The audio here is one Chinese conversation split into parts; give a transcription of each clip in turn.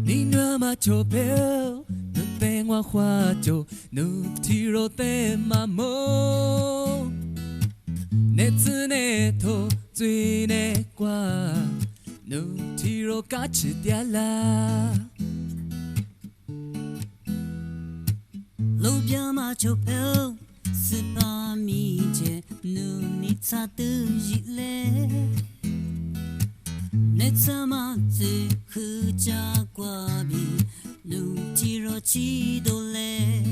你若嘛钞票，你变我花酒，你提罗得嘛么？你子你头最你瓜，你提罗嘎吃掉啦。路边嘛钞票，是把米节，你擦的热嘞。你怎么最喝家瓜米，路提罗起多嘞？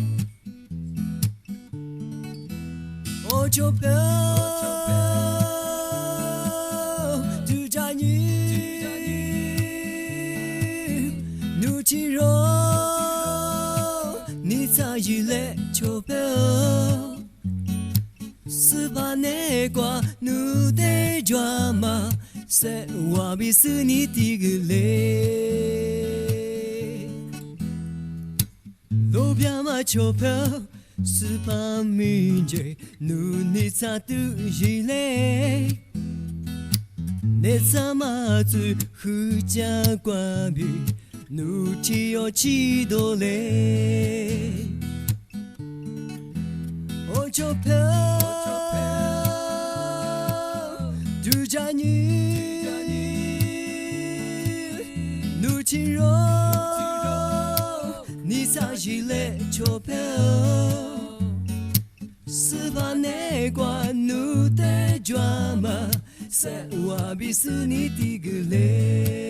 我钞票，就在你，努提罗，你才一来钞票，是把那瓜努得抓嘛？是我比是你的个嘞，路边买钞票是把米节，努你擦的一嘞，你怎么最喝家瓜米，努提要起多嘞，我钞票。就在你，努提罗，你才一来钞票，是把那瓜努得抓嘛，是我比是你的个嘞。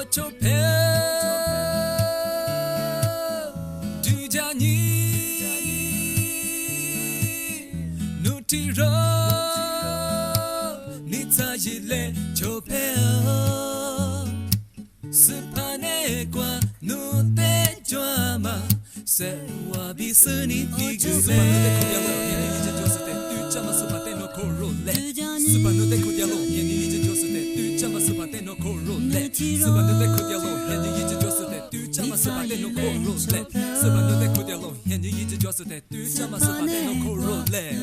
钞票，就在你，努提罗，你才一来钞票，是怕那瓜努得抓嘛，是我比是你的个嘞。是吧？你在哭掉了，眼睛一直就是在对着嘛，是吧？在弄口肉嘞。是吧？你在哭掉了，眼睛一直就是在对着嘛，是吧？在弄口肉嘞。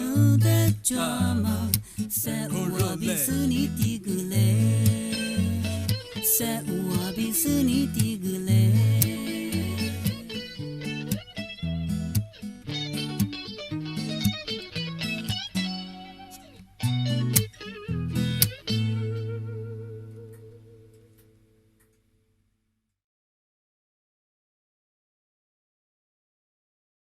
口肉嘞。是我比是你的个嘞。